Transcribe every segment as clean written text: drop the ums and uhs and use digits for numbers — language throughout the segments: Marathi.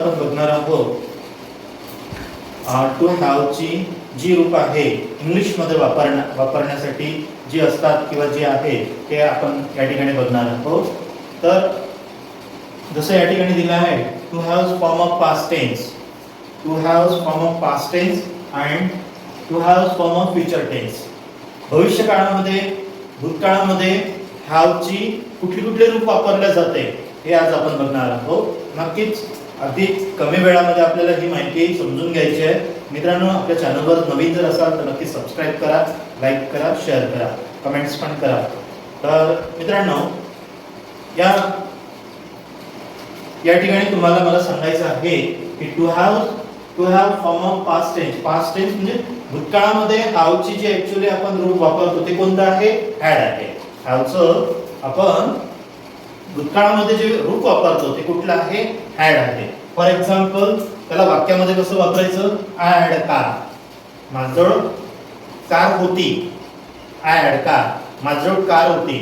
आपण बघणार आहोत टू हॅव ची जी रूप आहे इंग्लिश मध्ये वापरण्यासाठी जी असतात किंवा जी आहे ते आपण या ठिकाणी बघणार आहोत. तर जसं या ठिकाणी दिलं आहे to have form of past tense, to have form of past tense and to have form of future tense. भविष्य काळामध्ये भूतकाळामध्ये हॅव ची कुठली रूप वापरल्या जाते हे आज आपण बघणार आहोत. नक्कीच अगदी कमी वेळामध्ये आपल्याला ही माहिती समजून घ्यायची आहे. मित्रांनो, आपल्या चॅनलवर नवीन जर असाल तर नक्की सबस्क्राईब करा, लाईक करा, शेअर करा, कमेंट्स पण करा. तर मित्रांनो, या ठिकाणी तुम्हाला मला सांगायचं आहे की to have form of past tense. Past tense म्हणजे भूतकाळामध्ये हॅव ची जी ऍक्च्युअली आपण रूप वापरतो ते कोणतं आहे? हॅड आहे. हॅवचं आपण भूतकाळामध्ये जे रूप वापरतो ते कुठलं आहे? हॅड आहे. फॉर एक्झाम्पल त्याला वाक्यामध्ये कसं वापरायचं? आय हॅड कार, माझ्याजवळ कार होती. आय हॅड कार, माझ्याजवळ कार होती.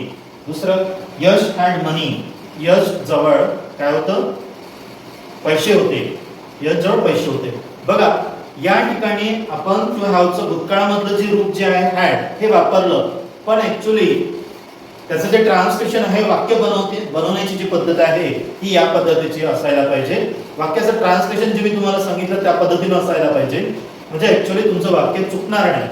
दुसरं, यश हॅड मनी, यश जवळ काय होतं? पैसे होते. यश जवळ पैसे होते. बघा, या ठिकाणी आपण टू हॅवचं भूतकाळामधलं जे रूप जे आहे हॅड हे वापरलं, पण ऍक्च्युअली त्याचं जे ट्रान्सलेशन आहे वाक्य बनवण्याची जी पद्धत आहे ही या पद्धतीची असायला पाहिजे. वाक्याचं ट्रान्सलेशन जे मी तुम्हाला सांगितलं त्या पद्धतीने असायला पाहिजे, म्हणजे ऍक्च्युअली तुमचं वाक्य चुकणार नाही.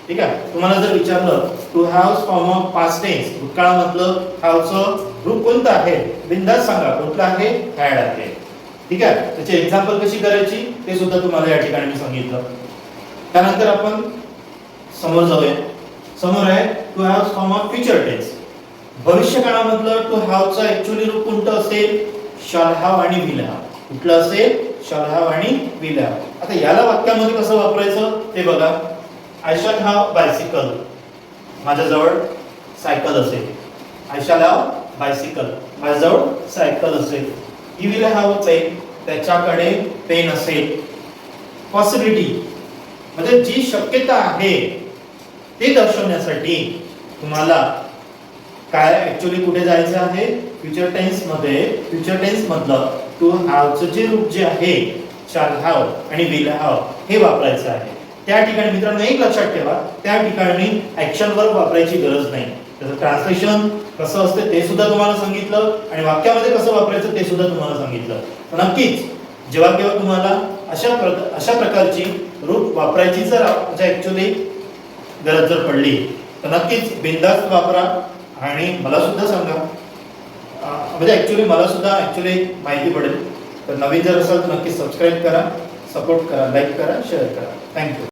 ठीक आहे. तुम्हाला जर विचारलं to have form of past tense, भूतकाळामधलं हॅवचं रूप कोणतं आहे? बिनधास्त सांगा कोणतं आहे? हॅड आहे. ठीक आहे. त्याची एक्झाम्पल कशी करायची ते सुद्धा तुम्हाला या ठिकाणी मी सांगितलं. त्यानंतर आपण समोर जाऊया. समोर आहे to have form of future tense. भविष्य काळामधलं टू हॅवचं ऍक्च्युअली रूप कोणतं असेल? शॅल हॅव आणि विल हॅव. कुठलं असेल? शॅल हॅव आणि विल हॅव. आता याला वाक्यामध्ये कसं वापरायचं ते बघा. आय शॅल हॅव बायसिकल, माझ्याजवळ सायकल असेल. आय शॅल हॅव बायसिकल, माझ्याजवळ सायकल असेल. ही विल हॅव पेन, त्याच्याकडे पेन असेल. पॉसिबिलिटी म्हणजे जी शक्यता आहे ते दर्शवण्यासाठी तुम्हाला काय ऍक्च्युअली कुठे जायचं आहे? फ्युचर टेन्स मध्ये. फ्युचर टेन्स मधलं टू हॅवचं जे रूप जे आहे शॅल हॅव आणि विल हॅव हे वापरायचं आहे. त्या ठिकाणी मित्रांनो एक लक्षात ठेवा, त्या ठिकाणी ऍक्शन वर्ब वापरायची गरज नाही. त्याचं ट्रान्सलेशन कसं असतं ते सुद्धा तुम्हाला सांगितलं आणि वाक्यामध्ये कसं वापरायचं ते सुद्धा तुम्हाला सांगितलं. तर नक्कीच जेव्हा केव्हा तुम्हाला अशा प्रकारची रूप वापरायची जर ऍक्च्युअली गरज जर पडली तर नक्कीच बिनधास्त वापरा आणि मला सुद्धा सांगा, म्हणजे ऍक्च्युअली मला सुद्धा माहिती पडेल. तर नवीन जर असाल तर नक्की सबस्क्राईब करा, सपोर्ट करा, लाईक करा, शेअर करा. थँक्यू.